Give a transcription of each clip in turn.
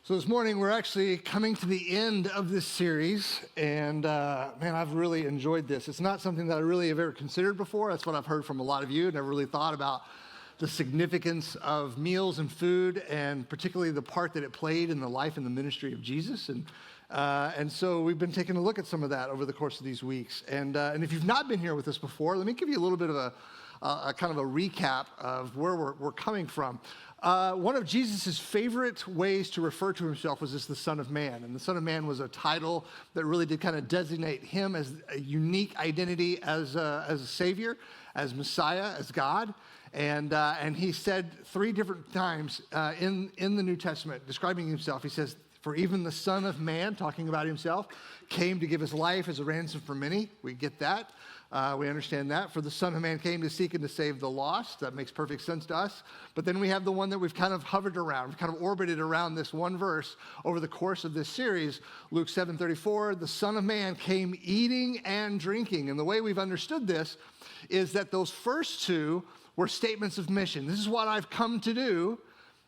So this morning, we're actually coming to the end of this series, and man, I've really enjoyed this. It's not something that I really have ever considered before. That's what I've heard from a lot of you. Never really thought about the significance of meals and food, and particularly the part that it played in the life and the ministry of Jesus. And so we've been taking a look at some of that over the course of these weeks. And if you've not been here with us before, let me give you a little bit of a kind of a recap of where we're coming from. One of Jesus' favorite ways to refer to himself was as the Son of Man. And the Son of Man was a title that really did kind of designate him as a unique identity as a Savior, as Messiah, as God. And he said three different times in the New Testament, describing himself, he says, "For even the Son of Man," talking about himself, "came to give his life as a ransom for many." We get that. We understand that. "For the Son of Man came to seek and to save the lost." That makes perfect sense to us. But then we have the one that we've kind of hovered around. We've kind of orbited around this one verse over the course of this series, Luke 7:34. "The Son of Man came eating and drinking." And the way we've understood this is that those first two were statements of mission. This is what I've come to do.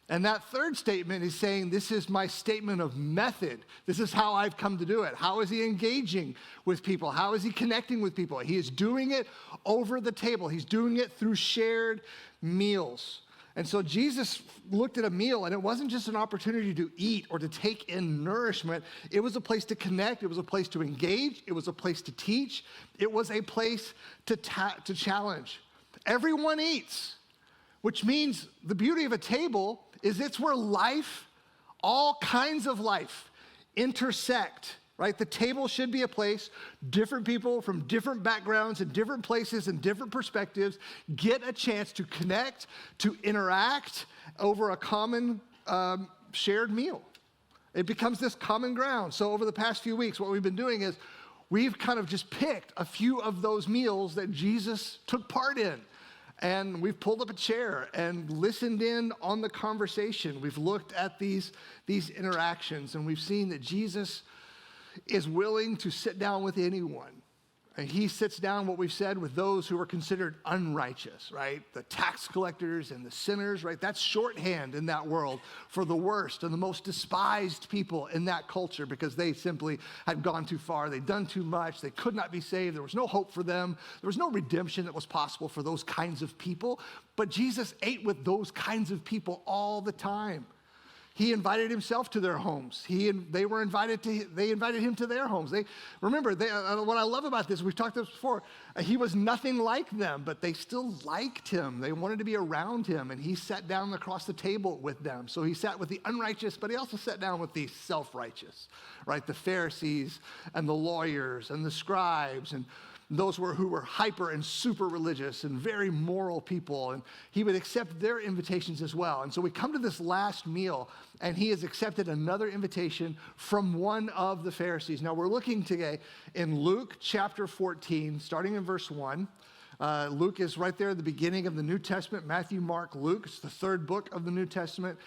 And that third statement is saying, this is my statement of method. This is how I've come to do it. How is he engaging with people? How is he connecting with people? He is doing it over the table. He's doing it through shared meals. And so Jesus looked at a meal, and it wasn't just an opportunity to eat or to take in nourishment. It was a place to connect. It was a place to engage. It was a place to teach. It was a place to challenge. Everyone eats, which means the beauty of a table is it's where life, all kinds of life, intersect, right? The table should be a place different people from different backgrounds and different places and different perspectives get a chance to connect, to interact over a common shared meal. It becomes this common ground. So over the past few weeks, what we've been doing is we've kind of just picked a few of those meals that Jesus took part in. And we've pulled up a chair and listened in on the conversation. We've looked at these interactions, and we've seen that Jesus is willing to sit down with anyone. And he sits down, what we've said, with those who are considered unrighteous, right? The tax collectors and the sinners, right? That's shorthand in that world for the worst and the most despised people in that culture because they simply had gone too far. They'd done too much. They could not be saved. There was no hope for them. There was no redemption that was possible for those kinds of people. But Jesus ate with those kinds of people all the time. He invited himself to their homes. They invited him to their homes. What I love about this, we've talked about this before, he was nothing like them, but they still liked him. They wanted to be around him, and he sat down across the table with them. So he sat with the unrighteous, but he also sat down with the self-righteous, right? The Pharisees and the lawyers and the scribes and those who were hyper and super religious and very moral people, and he would accept their invitations as well. And so we come to this last meal, and he has accepted another invitation from one of the Pharisees. Now we're looking today in Luke chapter 14, starting in verse 1. Luke is right there at the beginning of the New Testament. Matthew, Mark, Luke. It's the third book of the New Testament.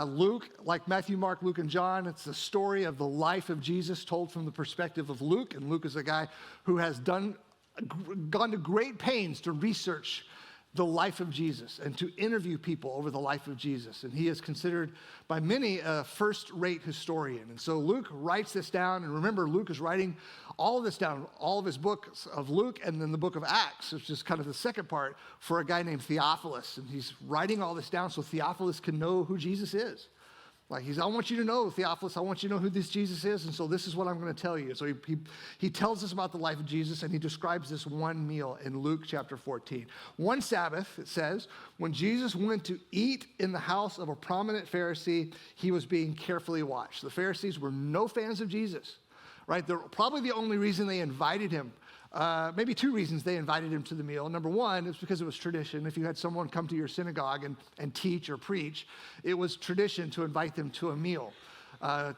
Luke, like Matthew, Mark, Luke, and John, it's the story of the life of Jesus told from the perspective of Luke. And Luke is a guy who has gone to great pains to research the life of Jesus and to interview people over the life of Jesus. And he is considered by many a first-rate historian. And so Luke writes this down. And remember, Luke is writing all of this down, all of his books of Luke and then the book of Acts, which is kind of the second part, for a guy named Theophilus. And he's writing all this down so Theophilus can know who Jesus is. I want you to know, Theophilus, I want you to know who this Jesus is, and so this is what I'm going to tell you. So he tells us about the life of Jesus, and he describes this one meal in Luke chapter 14. One Sabbath, it says, when Jesus went to eat in the house of a prominent Pharisee, he was being carefully watched. The Pharisees were no fans of Jesus, right? They're probably the only reason they invited him. Maybe two reasons they invited him to the meal. Number one is because it was tradition. If you had someone come to your synagogue and teach or preach, it was tradition to invite them to a meal.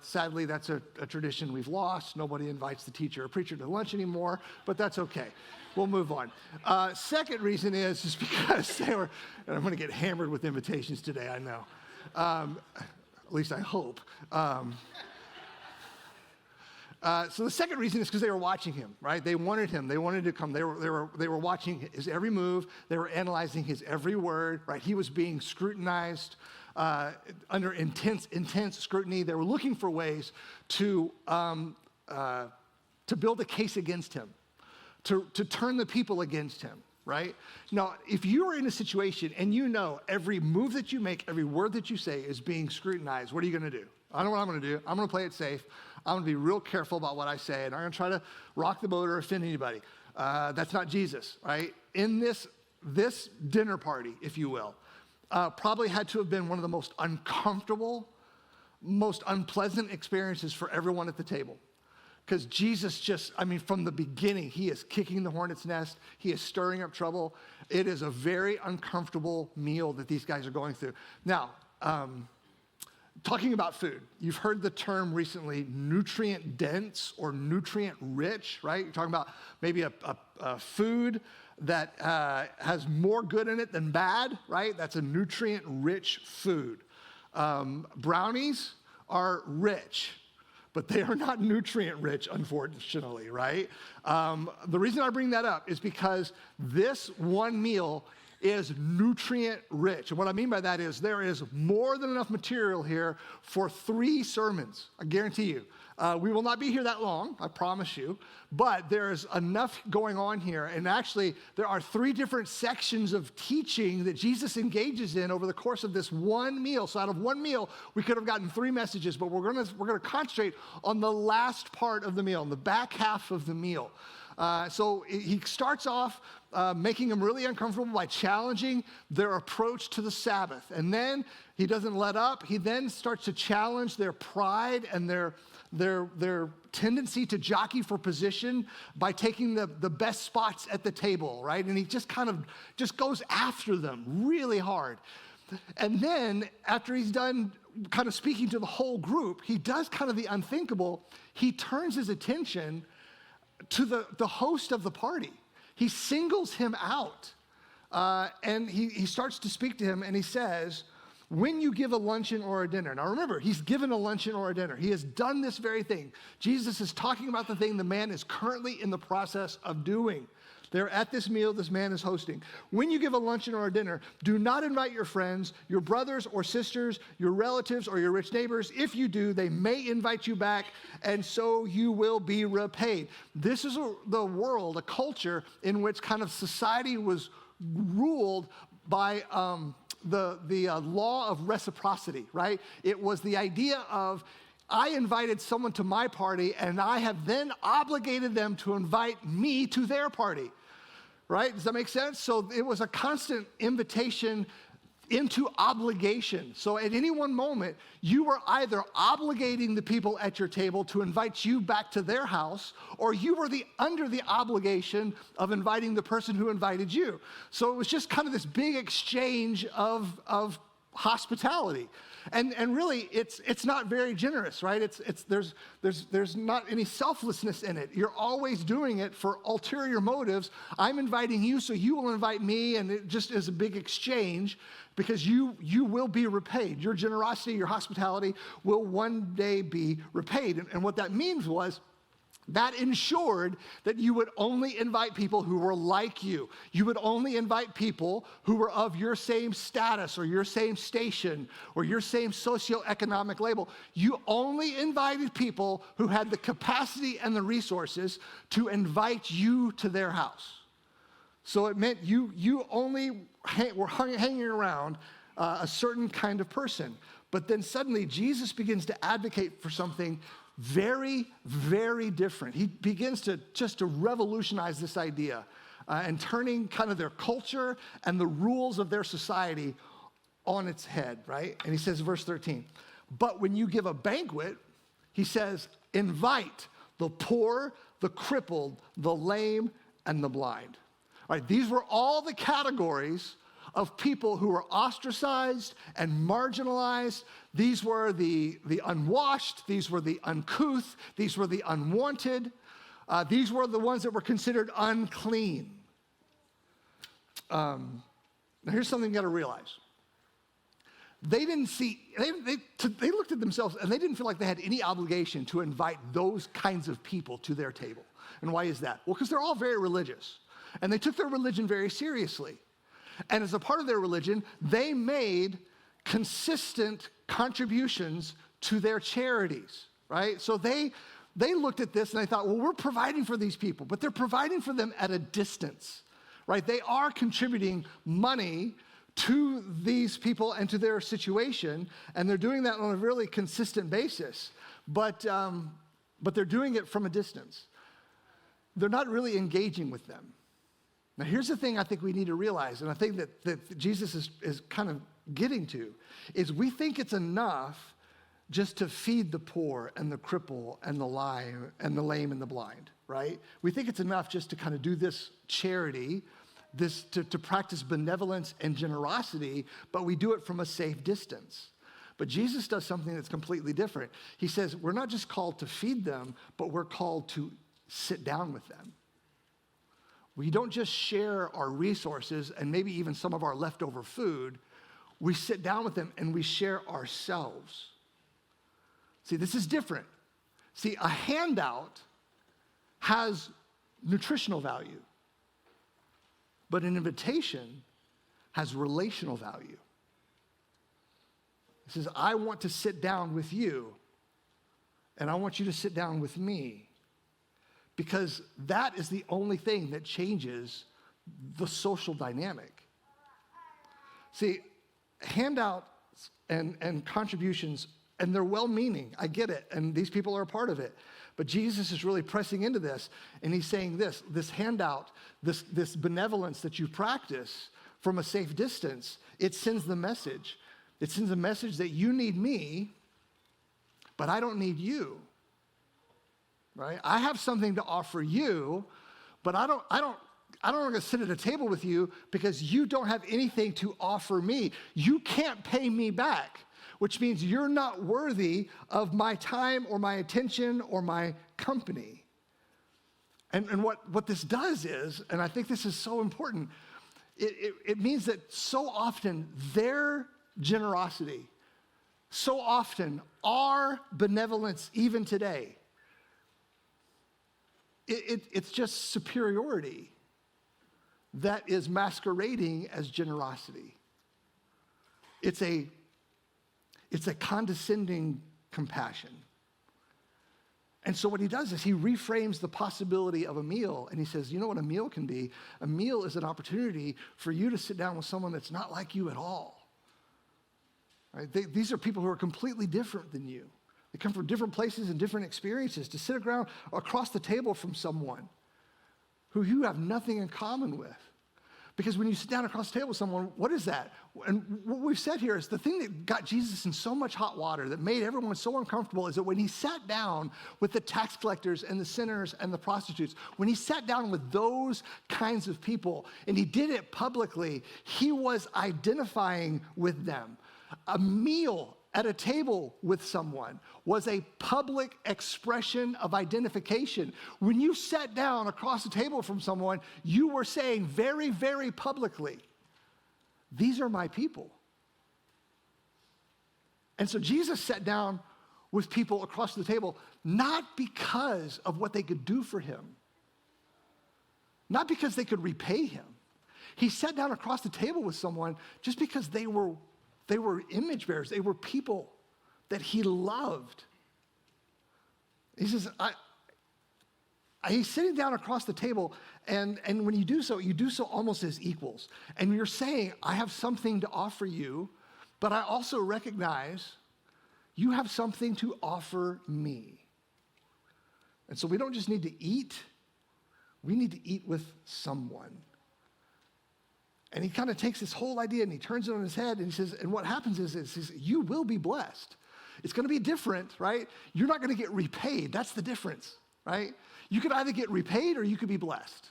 Sadly, that's a tradition we've lost. Nobody invites the teacher or preacher to lunch anymore, but that's okay. We'll move on. Second reason is just because they were, and I'm going to get hammered with invitations today, I know. At least I hope. So the second reason is because they were watching him, right? They wanted him. They wanted to come. They were watching his every move. They were analyzing his every word, right? He was being scrutinized under intense scrutiny. They were looking for ways to build a case against him, to turn the people against him, right? Now, if you are in a situation and you know every move that you make, every word that you say is being scrutinized, what are you going to do? I know what I'm going to do. I'm going to play it safe. I'm going to be real careful about what I say, and I'm going to try to rock the boat or offend anybody. That's not Jesus, right? In this dinner party, if you will, probably had to have been one of the most uncomfortable, most unpleasant experiences for everyone at the table. Because Jesus from the beginning, he is kicking the hornet's nest. He is stirring up trouble. It is a very uncomfortable meal that these guys are going through. Now, talking about food, you've heard the term recently, nutrient dense or nutrient rich, right? You're talking about maybe a food that has more good in it than bad, right? That's a nutrient rich food. Brownies are rich, but they are not nutrient rich, unfortunately, right? The reason I bring that up is because this one meal is nutrient rich. And what I mean by that is there is more than enough material here for 3 sermons, I guarantee you. We will not be here that long, I promise you, but there's enough going on here. And actually, there are 3 different sections of teaching that Jesus engages in over the course of this one meal. So out of one meal, we could have gotten 3 messages, but we're gonna concentrate on the last part of the meal, on the back half of the meal. So he starts off making them really uncomfortable by challenging their approach to the Sabbath. And then he doesn't let up. He then starts to challenge their pride and their tendency to jockey for position by taking the best spots at the table, right? And he just goes after them really hard. And then after he's done kind of speaking to the whole group, he does kind of the unthinkable. He turns his attention to the host of the party. He singles him out, and he starts to speak to him, and he says, when you give a luncheon or a dinner. Now remember, he's given a luncheon or a dinner. He has done this very thing. Jesus is talking about the thing the man is currently in the process of doing. They're at this meal this man is hosting. When you give a luncheon or a dinner, do not invite your friends, your brothers or sisters, your relatives or your rich neighbors. If you do, they may invite you back, and so you will be repaid. This is the world, a culture in which kind of society was ruled by the law of reciprocity, right? It was the idea of, I invited someone to my party, and I have then obligated them to invite me to their party, right? Does that make sense? So it was a constant invitation into obligation. So at any one moment, you were either obligating the people at your table to invite you back to their house, or you were under the obligation of inviting the person who invited you. So it was just kind of this big exchange of hospitality. And really, it's not very generous, right? There's not any selflessness in it. You're always doing it for ulterior motives. I'm inviting you, so you will invite me, and it just is a big exchange because you will be repaid. Your generosity, your hospitality will one day be repaid. And what that means was, that ensured that you would only invite people who were like you. You would only invite people who were of your same status or your same station or your same socioeconomic label. You only invited people who had the capacity and the resources to invite you to their house. So it meant you only were hanging around a certain kind of person. But then suddenly Jesus begins to advocate for something very, very different. He begins to revolutionize this idea and turning kind of their culture and the rules of their society on its head, right? And he says, verse 13, but when you give a banquet, he says, invite the poor, the crippled, the lame, and the blind. All right, these were all the categories of people who were ostracized and marginalized. These were the unwashed, these were the uncouth, these were the unwanted, these were the ones that were considered unclean. Now here's something you gotta realize. They looked at themselves and they didn't feel like they had any obligation to invite those kinds of people to their table. And why is that? Well, because they're all very religious and they took their religion very seriously. And as a part of their religion, they made consistent contributions to their charities, right? So they looked at this and they thought, well, we're providing for these people, but they're providing for them at a distance, right? They are contributing money to these people and to their situation, and they're doing that on a really consistent basis, but they're doing it from a distance. They're not really engaging with them. Now, here's the thing I think we need to realize, and I think that Jesus is kind of getting to, is we think it's enough just to feed the poor and the cripple and the lame and the blind, right? We think it's enough just to kind of do this charity, to practice benevolence and generosity, but we do it from a safe distance. But Jesus does something that's completely different. He says we're not just called to feed them, but we're called to sit down with them. We don't just share our resources and maybe even some of our leftover food. We sit down with them and we share ourselves. See, this is different. See, a handout has nutritional value, but an invitation has relational value. It says, I want to sit down with you, and I want you to sit down with me, because that is the only thing that changes the social dynamic. See, handouts and contributions, and they're well-meaning, I get it, and these people are a part of it, but Jesus is really pressing into this, and he's saying this handout, this benevolence that you practice from a safe distance, it sends the message. It sends a message that you need me, but I don't need you, right? I have something to offer you, but I don't want to sit at a table with you because you don't have anything to offer me. You can't pay me back, which means you're not worthy of my time or my attention or my company. And what this does is, and I think this is so important, it means that so often their generosity, so often our benevolence even today, it's just superiority that is masquerading as generosity. It's a condescending compassion. And so what he does is he reframes the possibility of a meal, and he says, you know what a meal can be? A meal is an opportunity for you to sit down with someone that's not like you at all. Right? These are people who are completely different than you. They come from different places and different experiences. To sit around across the table from someone who you have nothing in common with. Because when you sit down across the table with someone, what is that? And what we've said here is the thing that got Jesus in so much hot water, that made everyone so uncomfortable, is that when he sat down with the tax collectors and the sinners and the prostitutes, when he sat down with those kinds of people, and he did it publicly, he was identifying with them. A meal at a table with someone was a public expression of identification. When you sat down across the table from someone, you were saying very, very publicly, these are my people. And so Jesus sat down with people across the table, not because of what they could do for him, not because they could repay him. He sat down across the table with someone just because they were image bearers. They were people that he loved. He says, he's sitting down across the table, and when you do so almost as equals. And you're saying, I have something to offer you, but I also recognize you have something to offer me. And so we don't just need to eat, we need to eat with someone. And he kind of takes this whole idea and he turns it on his head and he says, and what happens is he says, you will be blessed. It's going to be different, right? You're not going to get repaid. That's the difference, right? You could either get repaid or you could be blessed.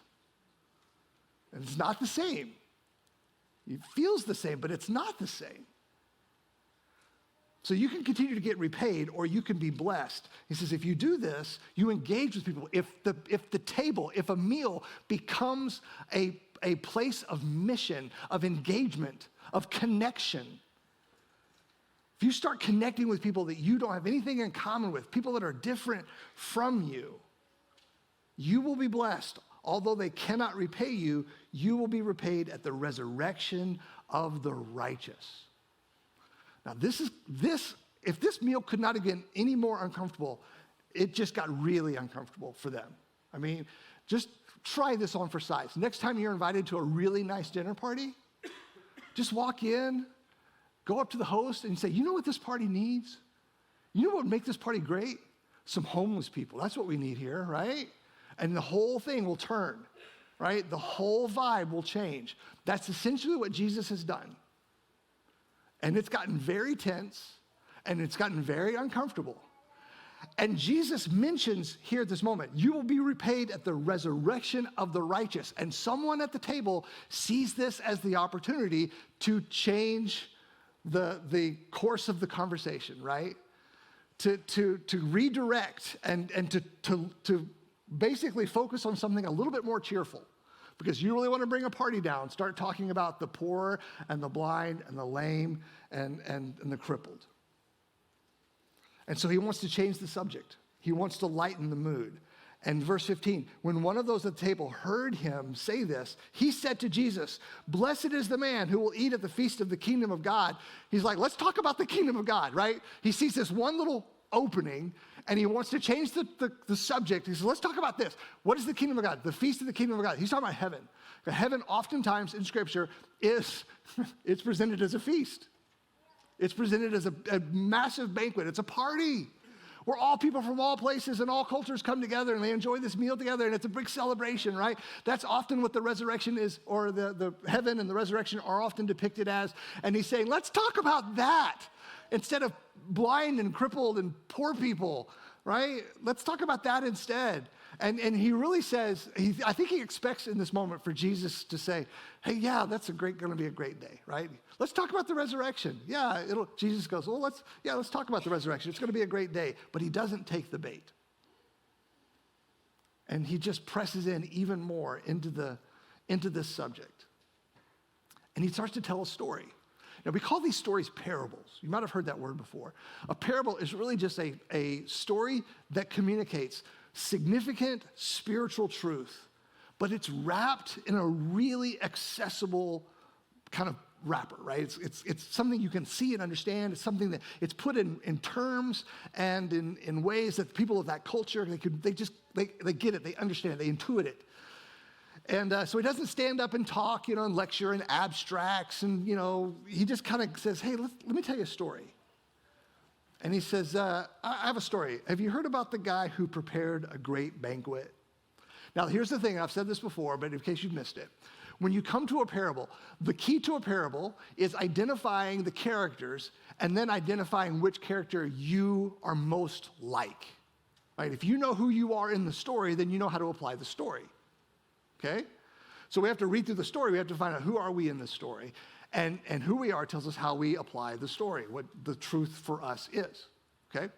And it's not the same. It feels the same, but it's not the same. So you can continue to get repaid or you can be blessed. He says, if you do this, you engage with people. If a meal becomes a place of mission, of engagement, of connection. If you start connecting with people that you don't have anything in common with, people that are different from you, you will be blessed. Although they cannot repay you, you will be repaid at the resurrection of the righteous. Now if this meal could not have been any more uncomfortable, it just got really uncomfortable for them. I mean, just try this on for size. Next time you're invited to a really nice dinner party, just walk in, go up to the host and say, you know what this party needs? You know what would make this party great? Some homeless people. That's what we need here, right? And the whole thing will turn, right? The whole vibe will change. That's essentially what Jesus has done. And it's gotten very tense, and it's gotten very uncomfortable. And Jesus mentions here at this moment, you will be repaid at the resurrection of the righteous. And someone at the table sees this as the opportunity to change the course of the conversation, right? To redirect and to basically focus on something a little bit more cheerful. Because you really want to bring a party down, start talking about the poor and the blind and the lame and the crippled. And so he wants to change the subject. He wants to lighten the mood. And verse 15, when one of those at the table heard him say this, he said to Jesus, blessed is the man who will eat at the feast of the kingdom of God. He's like, let's talk about the kingdom of God, right? He sees this one little opening, and he wants to change the subject. He says, let's talk about this. What is the kingdom of God? The feast of the kingdom of God. He's talking about heaven. Heaven oftentimes in Scripture it's presented as a feast. It's presented as a massive banquet. It's a party where all people from all places and all cultures come together and they enjoy this meal together, and it's a big celebration, right? That's often what the resurrection is, or the heaven and the resurrection are often depicted as. And he's saying, let's talk about that instead of blind and crippled and poor people, right? Let's talk about that instead. And he really says, I think he expects in this moment for Jesus to say, hey, yeah, that's going to be a great day, right? Let's talk about the resurrection. Yeah, Jesus goes, well, let's talk about the resurrection. It's going to be a great day. But he doesn't take the bait. And he just presses in even more into this subject. And he starts to tell a story. Now, we call these stories parables. You might have heard that word before. A parable is really just a story that communicates significant spiritual truth, but it's wrapped in a really accessible kind of wrapper, right? It's something you can see and understand. It's something that it's put in terms and in ways that people of that culture, they get it, they understand it, they intuit it. And so he doesn't stand up and talk, and lecture in abstracts, and, he just kind of says, hey, let me tell you a story. And he says, I have a story. Have you heard about the guy who prepared a great banquet? Now, here's the thing. I've said this before, but in case you've missed it. When you come to a parable, the key to a parable is identifying the characters and then identifying which character you are most like. Right? If you know who you are in the story, then you know how to apply the story. Okay? So we have to read through the story. We have to find out who are we in this story. And who we are tells us how we apply the story, what the truth for us is, okay?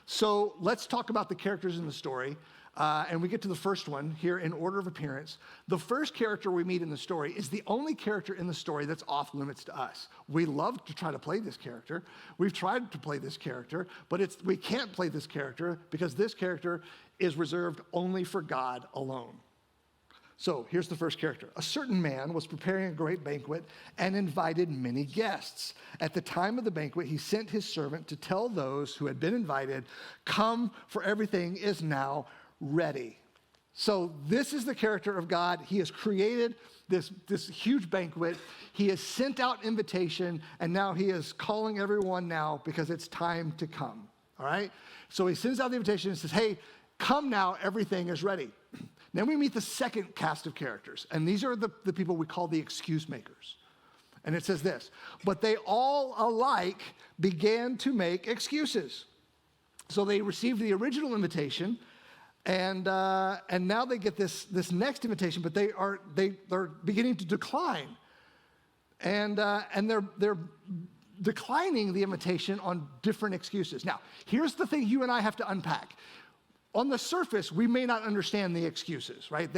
So let's talk about the characters in the story, and we get to the first one here in order of appearance. The first character we meet in the story is the only character in the story that's off limits to us. We love to try to play this character. We've tried to play this character, but we can't play this character because this character is reserved only for God alone. So here's the first character. A certain man was preparing a great banquet and invited many guests. At the time of the banquet, he sent his servant to tell those who had been invited, come, for everything is now ready. So this is the character of God. He has created this huge banquet. He has sent out invitation, and now he is calling everyone now because it's time to come, all right? So he sends out the invitation and says, hey, come now, everything is ready. Then we meet the second cast of characters, and these are the people we call the excuse makers. And it says this, but they all alike began to make excuses. So they received the original invitation, and now they get this next invitation, but they're beginning to decline. And they're declining the invitation on different excuses. Now, here's the thing you and I have to unpack. On the surface, we may not understand the excuses, right?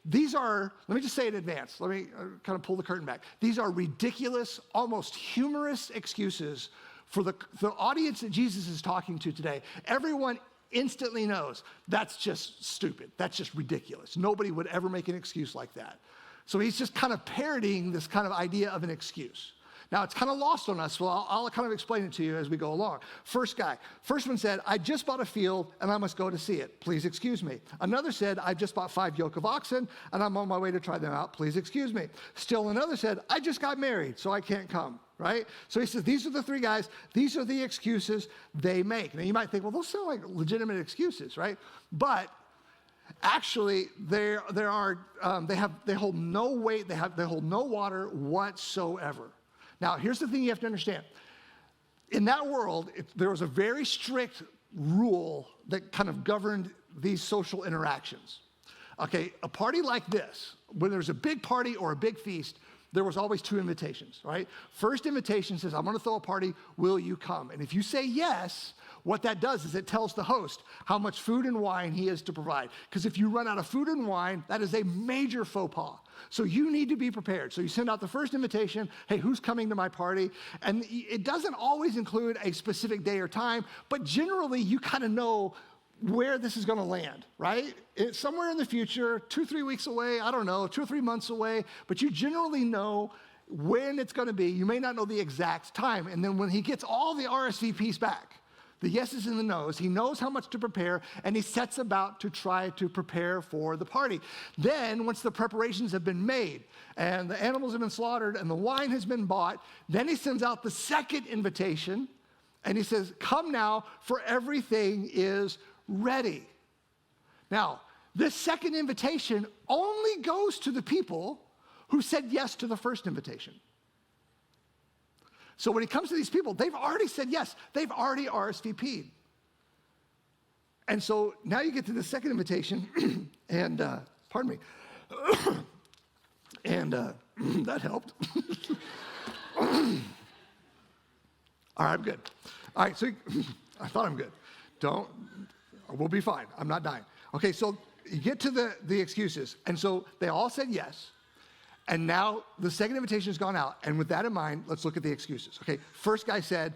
These are, let me just say in advance, let me kind of pull the curtain back. These are ridiculous, almost humorous excuses for the audience that Jesus is talking to today. Everyone instantly knows that's just stupid. That's just ridiculous. Nobody would ever make an excuse like that. So he's just kind of parodying this kind of idea of an excuse. Now, it's kind of lost on us, so I'll kind of explain it to you as we go along. First one said, I just bought a field and I must go to see it. Please excuse me. Another said, I just bought 5 yoke of oxen and I'm on my way to try them out. Please excuse me. Still another said, I just got married, so I can't come, right? So he says, these are the 3 guys. These are the excuses they make. Now, you might think, well, those sound like legitimate excuses, right? But actually, they hold no weight. They hold no water whatsoever. Now, here's the thing you have to understand. In that world, there was a very strict rule that kind of governed these social interactions. Okay, a party like this, when there's a big party or a big feast, there was always 2 invitations, right? First invitation says, I'm going to throw a party, will you come? And if you say yes, what that does is it tells the host how much food and wine he is to provide. Because if you run out of food and wine, that is a major faux pas. So you need to be prepared. So you send out the first invitation, hey, who's coming to my party? And it doesn't always include a specific day or time, but generally you kind of know where this is going to land, right? It's somewhere in the future, 2-3 weeks away, I don't know, 2 or 3 months away, but you generally know when it's going to be. You may not know the exact time. And then when he gets all the RSVPs back, the yeses and the nos, he knows how much to prepare, and he sets about to try to prepare for the party. Then, once the preparations have been made, and the animals have been slaughtered, and the wine has been bought, then he sends out the second invitation, and he says, come now, for everything is ready. Now, this second invitation only goes to the people who said yes to the first invitation. So when it comes to these people, they've already said yes. They've already RSVP'd. And so now you get to the second invitation, and, pardon me, and that helped. All right, I'm good. All right, so I thought I'm good. We'll be fine. I'm not dying. Okay, so you get to the excuses. And so they all said yes. And now the second invitation has gone out. And with that in mind, let's look at the excuses. Okay, first guy said,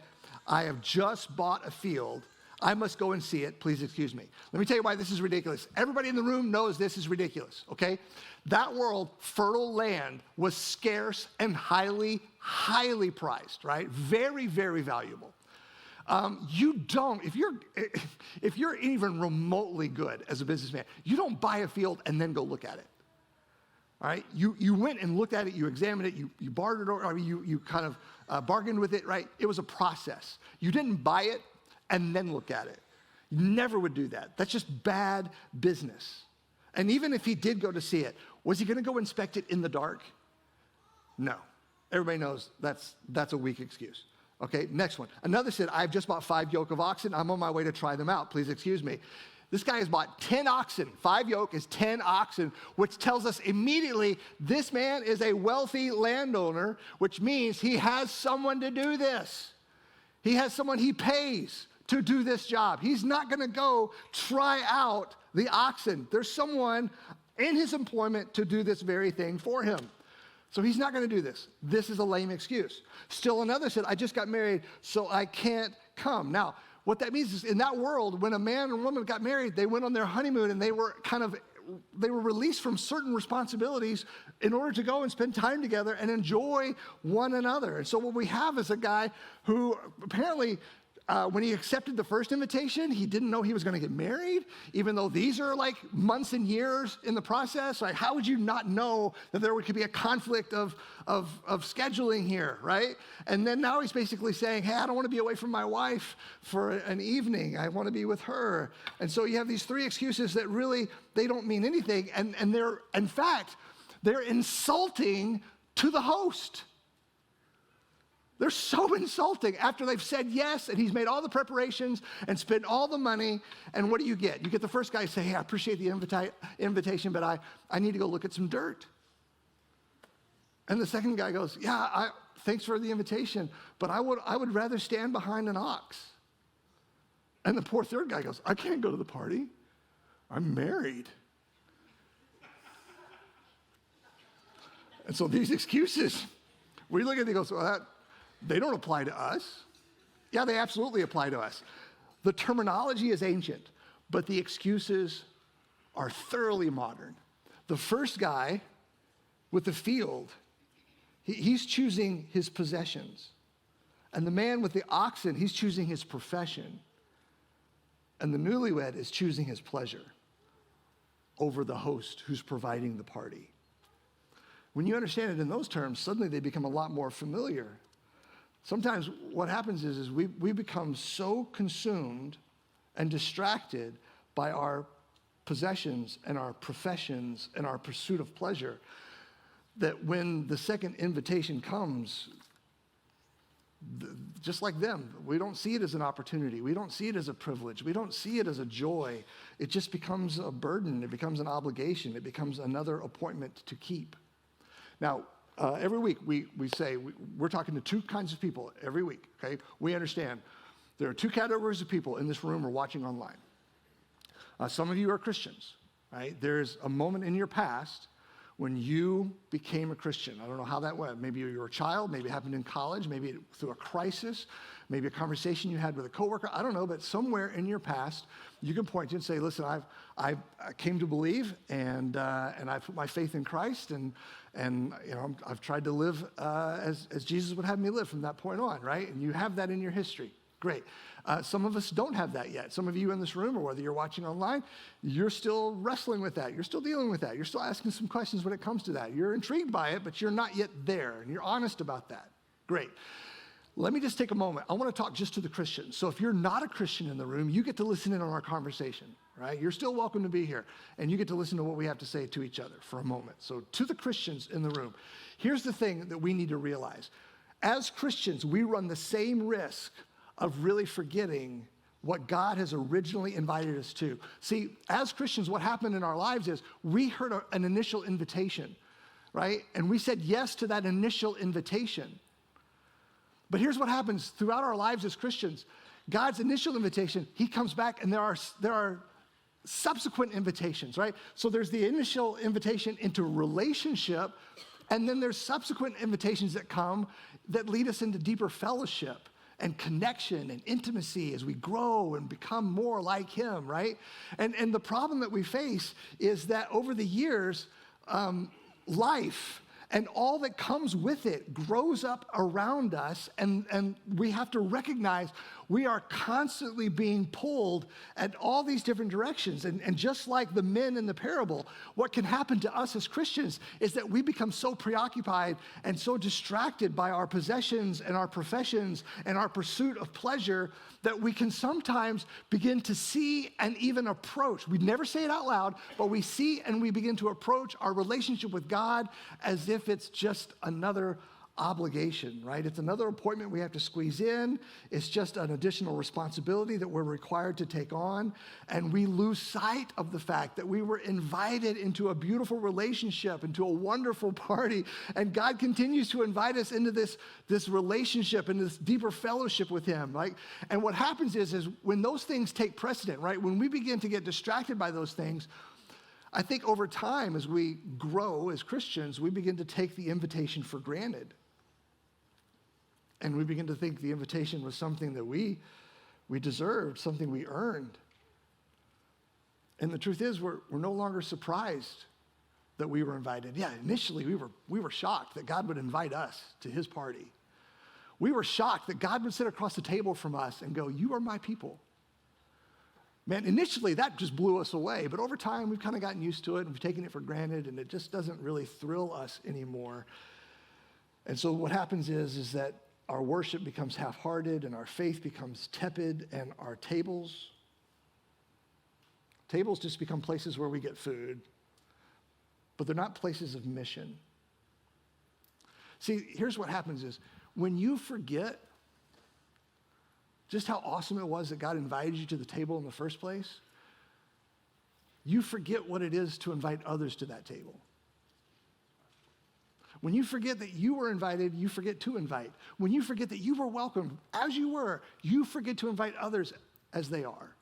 I have just bought a field. I must go and see it. Please excuse me. Let me tell you why this is ridiculous. Everybody in the room knows this is ridiculous, okay? That world, fertile land, was scarce and highly, highly priced, right? Very, very valuable. If you're even remotely good as a businessman, you don't buy a field and then go look at it. All right, you went and looked at it, you examined it, you bartered, or you kind of bargained with it, right? It was a process. You didn't buy it and then look at it. You never would do that. That's just bad business. And even if he did go to see it, was he going to go inspect it in the dark? No. Everybody knows that's a weak excuse. Okay, next one. Another said, I've just bought 5 yoke of oxen. I'm on my way to try them out. Please excuse me. This guy has bought 10 oxen. 5 yoke is 10 oxen, which tells us immediately this man is a wealthy landowner, which means he has someone to do this. He has someone he pays to do this job. He's not going to go try out the oxen. There's someone in his employment to do this very thing for him. So he's not going to do this. This is a lame excuse. Still another said, I just got married, so I can't come. Now, what that means is in that world, when a man and woman got married, they went on their honeymoon and they were released from certain responsibilities in order to go and spend time together and enjoy one another. And so what we have is a guy who apparently, when he accepted the first invitation, he didn't know he was going to get married, even though these are like months and years in the process. Like, how would you not know that there could be a conflict of scheduling here, right? And then now he's basically saying, hey, I don't want to be away from my wife for an evening. I want to be with her. And so you have these 3 excuses that really, they don't mean anything. And they're, in fact, they're insulting to the host. They're so insulting after they've said yes, and he's made all the preparations and spent all the money, and what do? You get the first guy say, hey, I appreciate the invitation, but I need to go look at some dirt. And the second guy goes, yeah, thanks for the invitation, but I would rather stand behind an ox. And the poor third guy goes, I can't go to the party. I'm married. And so these excuses, we look at it and go, they don't apply to us. Yeah, they absolutely apply to us. The terminology is ancient, but the excuses are thoroughly modern. The first guy with the field, He's choosing his possessions. And the man with the oxen, he's choosing his profession. And the newlywed is choosing his pleasure over the host who's providing the party. When you understand it in those terms, suddenly they become a lot more familiar. Sometimes what happens is we become so consumed and distracted by our possessions and our professions and our pursuit of pleasure that when the second invitation comes, just like them, we don't see it as an opportunity. We don't see it as a privilege. We don't see it as a joy. It just becomes a burden. It becomes an obligation. It becomes another appointment to keep. Now, every week we say, we're talking to two kinds of people every week, okay? We understand there are two categories of people in this room or watching online. Some of you are Christians, right? There's a moment in your past when you became a Christian. I don't know how that went. Maybe you were a child, maybe it happened in college, maybe through a crisis, maybe a conversation you had with a coworker. I don't know, but somewhere in your past, you can point to and say, listen, I came to believe and I put my faith in Christ and you know, I've tried to live as Jesus would have me live from that point on, right? And you have that in your history. Great. Some of us don't have that yet. Some of you in this room, or whether you're watching online, you're still wrestling with that. You're still dealing with that. You're still asking some questions when it comes to that. You're intrigued by it, but you're not yet there, and you're honest about that. Great. Let me just take a moment. I want to talk just to the Christians. So if you're not a Christian in the room, you get to listen in on our conversation, right? You're still welcome to be here, and you get to listen to what we have to say to each other for a moment. So to the Christians in the room, here's the thing that we need to realize. As Christians, we run the same risk of really forgetting what God has originally invited us to. See, as Christians, what happened in our lives is we heard an initial invitation, right? And we said yes to that initial invitation. But here's what happens throughout our lives as Christians. God's initial invitation, he comes back and there are subsequent invitations, right? So there's the initial invitation into relationship, and then there's subsequent invitations that come that lead us into deeper fellowship and connection and intimacy as we grow and become more like him, right? And the problem that we face is that over the years, life and all that comes with it grows up around us, and we have to recognize we are constantly being pulled at all these different directions. And just like the men in the parable, what can happen to us as Christians is that we become so preoccupied and so distracted by our possessions and our professions and our pursuit of pleasure that we can sometimes begin to see and even approach. We never say it out loud, but we see and we begin to approach our relationship with God as if it's just another obligation, right? It's another appointment we have to squeeze in. It's just an additional responsibility that we're required to take on. And we lose sight of the fact that we were invited into a beautiful relationship, into a wonderful party. And God continues to invite us into this relationship and this deeper fellowship with him, right? And what happens is when those things take precedent, right? When we begin to get distracted by those things, I think over time, as we grow as Christians, we begin to take the invitation for granted. And we begin to think the invitation was something that we deserved, something we earned. And the truth is, we're no longer surprised that we were invited. Yeah, initially we were shocked that God would invite us to his party. We were shocked that God would sit across the table from us and go, "You are my people." Man, initially that just blew us away, but over time we've kind of gotten used to it and we've taken it for granted, and it just doesn't really thrill us anymore. And so what happens is that our worship becomes half-hearted and our faith becomes tepid, and our tables just become places where we get food, but they're not places of mission. See, here's what happens is when you forget just how awesome it was that God invited you to the table in the first place, you forget what it is to invite others to that table. When you forget that you were invited, you forget to invite. When you forget that you were welcomed as you were, you forget to invite others as they are.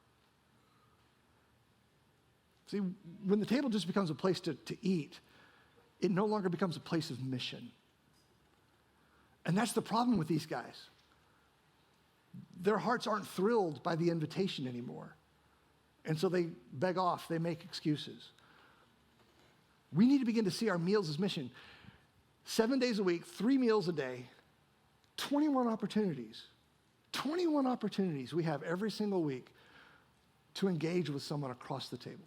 See, when the table just becomes a place to eat, it no longer becomes a place of mission. And that's the problem with these guys. Their hearts aren't thrilled by the invitation anymore. And so they beg off, they make excuses. We need to begin to see our meals as mission. 7 days a week, 3 meals a day, 21 opportunities. 21 opportunities we have every single week to engage with someone across the table.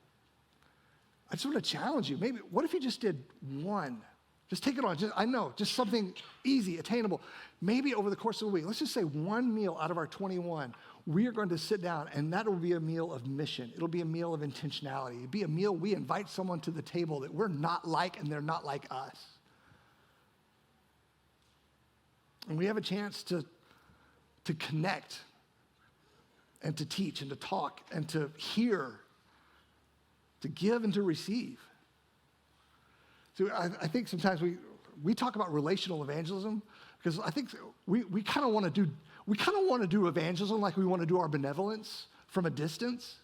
I just want to challenge you. Maybe, what if you just did one? Just take it on. Just something easy, attainable. Maybe over the course of the week, let's just say one meal out of our 21, we are going to sit down, and that will be a meal of mission. It'll be a meal of intentionality. It'll be a meal we invite someone to the table that we're not like and they're not like us. And we have a chance to connect and to teach and to talk and to hear, to give and to receive. So I think sometimes we talk about relational evangelism because I think we kind of want to do evangelism like we want to do our benevolence from a distance,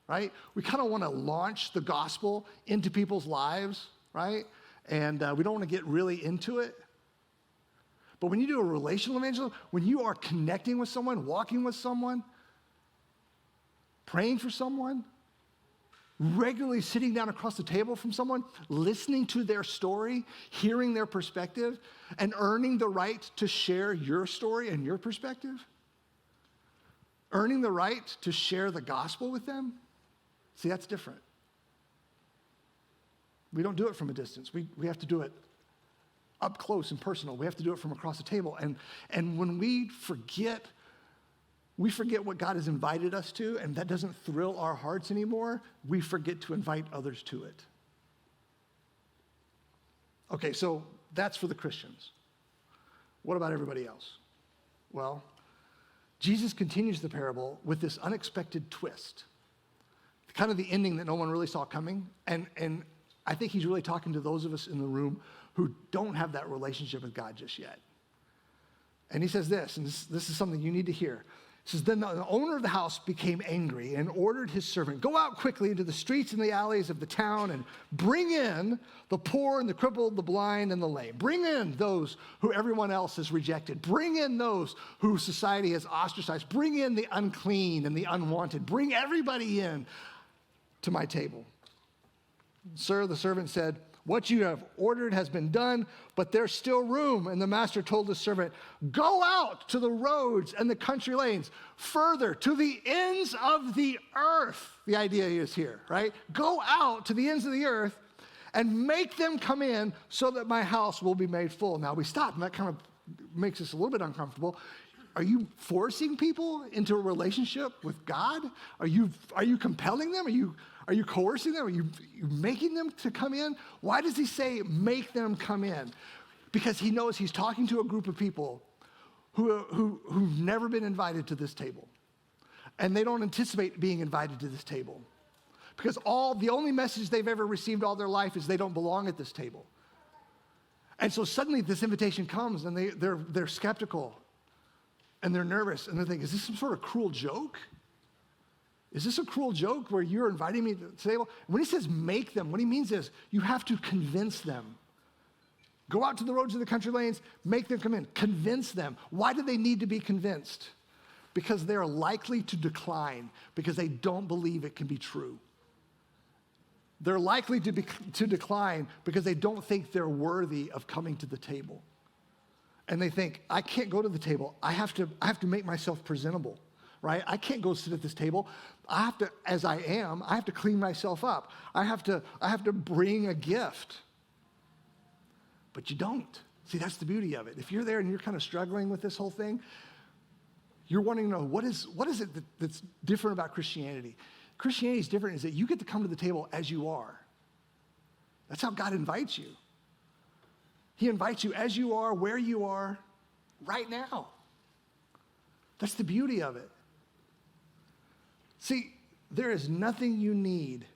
right? We kind of want to launch the gospel into people's lives, right? And we don't want to get really into it. But when you do a relational evangelism, when you are connecting with someone, walking with someone, praying for someone, regularly sitting down across the table from someone, listening to their story, hearing their perspective, and earning the right to share your story and your perspective, earning the right to share the gospel with them, see, that's different. We don't do it from a distance. We have to do it up close and personal. We have to do it from across the table. And when we forget what God has invited us to, and that doesn't thrill our hearts anymore, we forget to invite others to it. Okay, so that's for the Christians. What about everybody else? Well, Jesus continues the parable with this unexpected twist, kind of the ending that no one really saw coming. And I think he's really talking to those of us in the room who don't have that relationship with God just yet. And he says this, and this is something you need to hear. He says, then the owner of the house became angry and ordered his servant, go out quickly into the streets and the alleys of the town and bring in the poor and the crippled, the blind and the lame. Bring in those who everyone else has rejected. Bring in those who society has ostracized. Bring in the unclean and the unwanted. Bring everybody in to my table. Sir, the servant said, what you have ordered has been done, but there's still room. And the master told the servant, go out to the roads and the country lanes, further to the ends of the earth. The idea is here, right? Go out to the ends of the earth and make them come in so that my house will be made full. Now we stop, and that kind of makes us a little bit uncomfortable. Are you forcing people into a relationship with God? Are you compelling them? Are you coercing them? Are you making them to come in? Why does he say make them come in? Because he knows he's talking to a group of people who've never been invited to this table. And they don't anticipate being invited to this table. Because the only message they've ever received all their life is they don't belong at this table. And so suddenly this invitation comes and they're skeptical. And they're nervous, and they think, is this some sort of cruel joke? Is this a cruel joke where you're inviting me to the table? When he says make them, what he means is you have to convince them. Go out to the roads of the country lanes, make them come in. Convince them. Why do they need to be convinced? Because they're likely to decline, because they don't believe it can be true. They're likely to decline because they don't think they're worthy of coming to the table. And they think, I can't go to the table. I have to make myself presentable, right? I can't go sit at this table. I have to, as I am, I have to clean myself up. I have to bring a gift. But you don't. See, that's the beauty of it. If you're there and you're kind of struggling with this whole thing, you're wanting to know, what is it that's different about Christianity? Christianity is different is that you get to come to the table as you are. That's how God invites you. He invites you as you are, where you are, right now. That's the beauty of it. See, there is nothing you need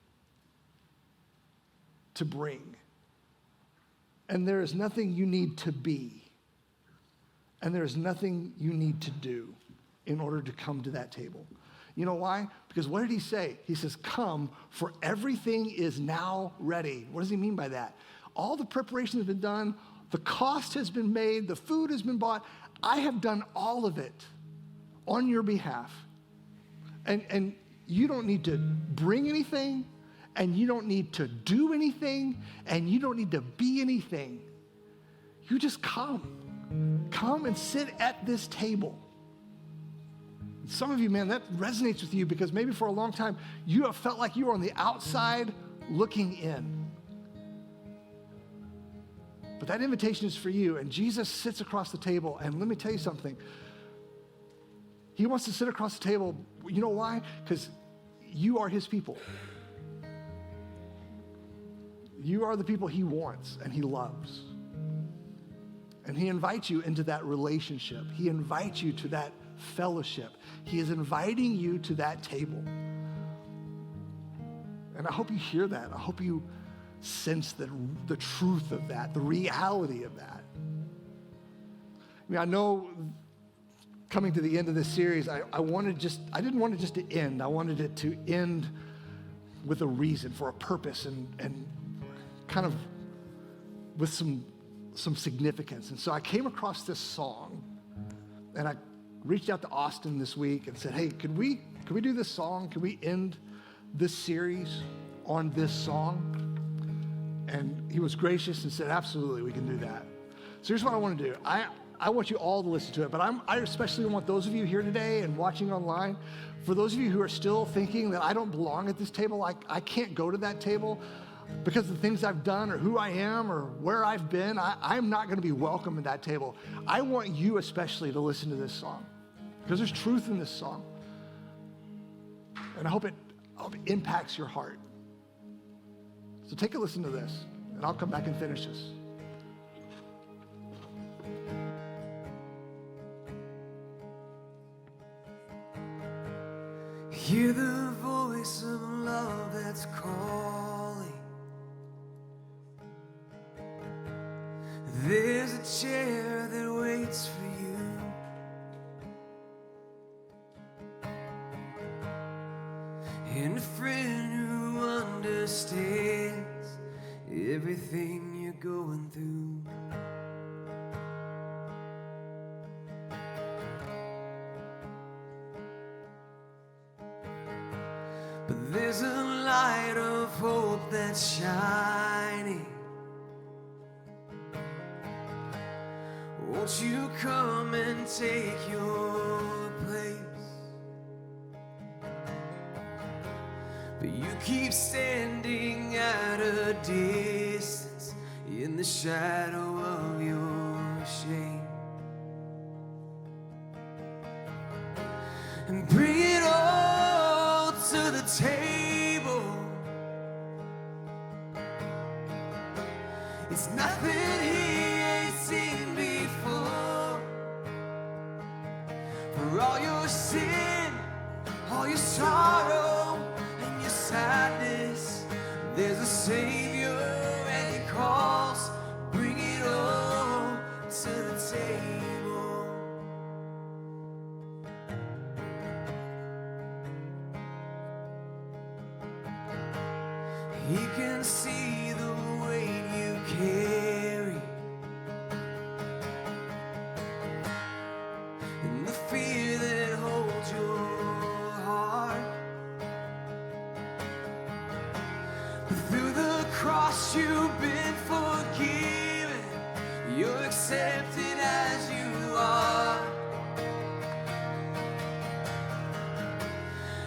to bring. And there is nothing you need to be. And there is nothing you need to do in order to come to that table. You know why? Because what did he say? He says, come, for everything is now ready. What does he mean by that? All the preparation has been done. The cost has been made. The food has been bought. I have done all of it on your behalf. And you don't need to bring anything, and you don't need to do anything, and you don't need to be anything. you just come. Come and sit at this table. Some of you, man, that resonates with you because maybe for a long time you have felt like you were on the outside looking in. But that invitation is for you, and Jesus sits across the table, and let me tell you something. He wants to sit across the table. You know why? Because you are his people. You are the people he wants and he loves. And he invites you into that relationship. He invites you to that fellowship. He is inviting you to that table. And I hope you hear that. I hope you sense the truth of that, the reality of that. I mean, I know coming to the end of this series, I didn't want it just to end. I wanted it to end with a reason, for a purpose, and kind of with some significance. And so I came across this song, and I reached out to Austin this week and said, hey, could we do this song? Can we end this series on this song? And he was gracious and said, absolutely, we can do that. So here's what I want to do. I want you all to listen to it, but I especially want those of you here today and watching online, for those of you who are still thinking that I don't belong at this table, I can't go to that table because of the things I've done or who I am or where I've been, I'm not going to be welcome at that table. I want you especially to listen to this song because there's truth in this song. And I hope it impacts your heart. So take a listen to this, and I'll come back and finish this. Hear the voice of love that's calling. There's a chair that waits for you, and a friend who understands everything you're going through. But there's a light of hope that's shining. Won't you come and take your place? But you keep standing at a distance in the shadow of your shame. And bring it all to the table. It's nothing he ain't seen before. For all your sin, all your sorrow, and your sadness, there's a Savior and he calls. Bring it all to the table. He can see the weight you carry and the fear that holds your heart. But through the cross you've been forgiven. You're accepted as you are.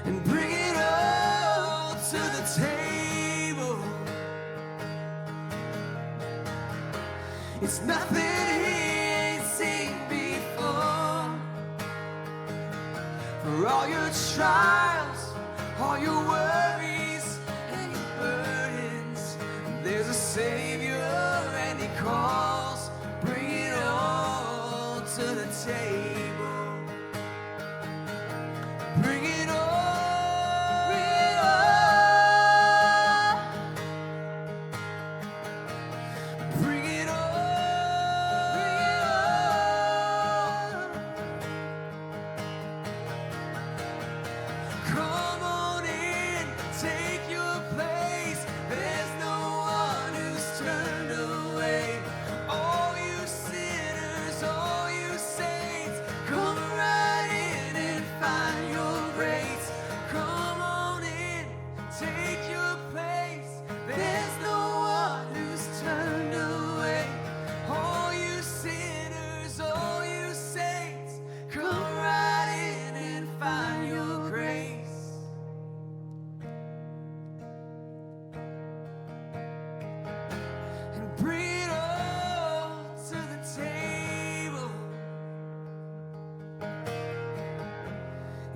And bring it all to the table. It's nothing he ain't seen before. For all your trials, all your worries and your burdens, there's a Savior and he calls. Bring it all to the table. Bring it all.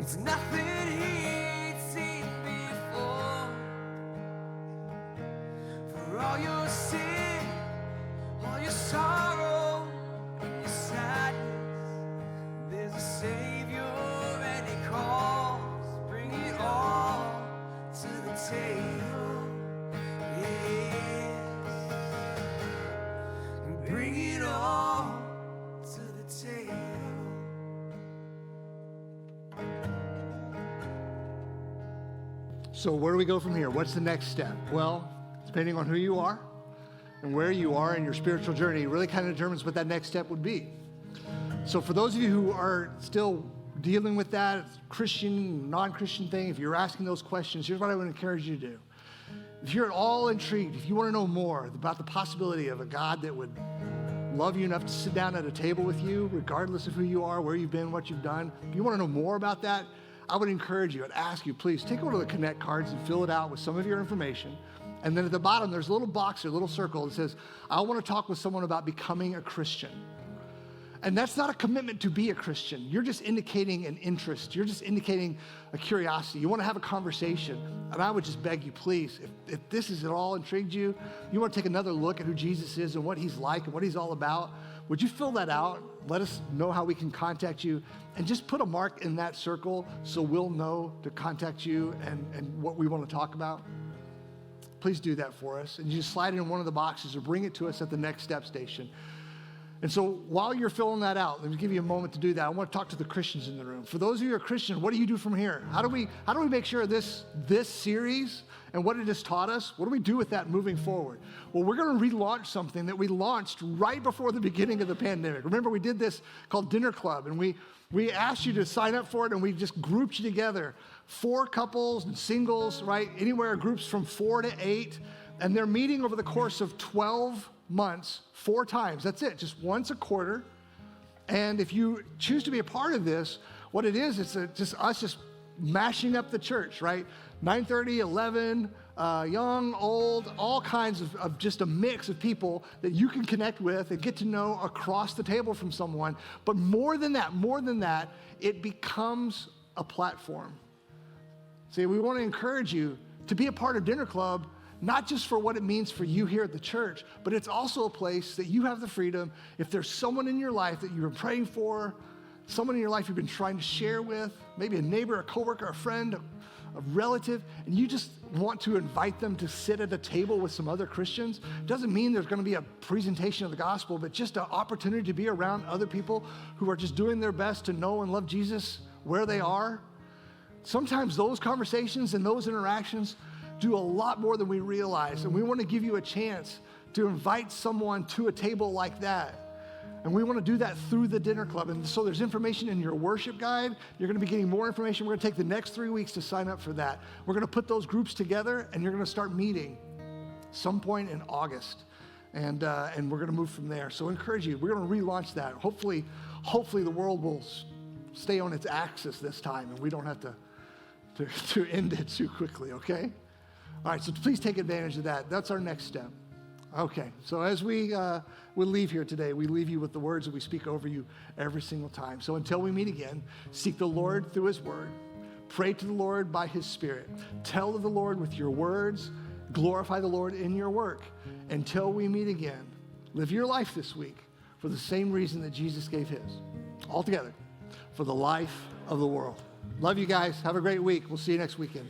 It's nothing he'd seen before. For all your sin, all your sorrow, and your sadness, there's a Savior and he calls, bring it all to the table. Yes, bring it all to the table. So where do we go from here? What's the next step? Well, depending on who you are and where you are in your spiritual journey, really kind of determines what that next step would be. So for those of you who are still dealing with that Christian, non-Christian thing, if you're asking those questions, here's what I would encourage you to do. If you're at all intrigued, if you want to know more about the possibility of a God that would love you enough to sit down at a table with you, regardless of who you are, where you've been, what you've done, if you want to know more about that, I would encourage you and ask you, please take one of the Connect cards and fill it out with some of your information. And then at the bottom, there's a little box or a little circle that says, I want to talk with someone about becoming a Christian. And that's not a commitment to be a Christian. You're just indicating an interest. You're just indicating a curiosity. You want to have a conversation. And I would just beg you, please, if this is at all intrigued you, you want to take another look at who Jesus is and what he's like and what he's all about, would you fill that out? Let us know how we can contact you. And just put a mark in that circle so we'll know to contact you and what we want to talk about. Please do that for us. And you just slide it in one of the boxes or bring it to us at the next step station. And so while you're filling that out, let me give you a moment to do that. I want to talk to the Christians in the room. For those of you who are Christian, what do you do from here? How do we make sure this series and what it has taught us, what do we do with that moving forward? Well, we're going to relaunch something that we launched right before the beginning of the pandemic. Remember, we did this called Dinner Club, and we asked you to sign up for it, and we just grouped you together. 4 couples and singles, right? Anywhere groups from 4 to 8, and they're meeting over the course of 12 months, 4 times. That's it, just once a quarter. And if you choose to be a part of this, what it is, it's just us mashing up the church, right? 9:30, 11, young, old, all kinds of just a mix of people that you can connect with and get to know across the table from someone. But more than that, it becomes a platform. See, we want to encourage you to be a part of Dinner Club, not just for what it means for you here at the church, but it's also a place that you have the freedom, if there's someone in your life that you've been praying for, someone in your life you've been trying to share with, maybe a neighbor, a coworker, a friend, a relative, and you just want to invite them to sit at a table with some other Christians. Doesn't mean there's going to be a presentation of the gospel, but just an opportunity to be around other people who are just doing their best to know and love Jesus where they are. Sometimes those conversations and those interactions do a lot more than we realize, and we want to give you a chance to invite someone to a table like that. And we want to do that through the Dinner Club. And so there's information in your worship guide. You're going to be getting more information. We're going to take the next 3 weeks to sign up for that. We're going to put those groups together, and you're going to start meeting some point in August. And we're going to move from there. So I encourage you, we're going to relaunch that. Hopefully the world will stay on its axis this time, and we don't have to end it too quickly, okay? All right, so please take advantage of that. That's our next step. Okay, so as we leave here today, we leave you with the words that we speak over you every single time. So until we meet again, seek the Lord through his word. Pray to the Lord by his Spirit. Tell of the Lord with your words. Glorify the Lord in your work. Until we meet again, live your life this week for the same reason that Jesus gave his. All together, for the life of the world. Love you guys. Have a great week. We'll see you next weekend.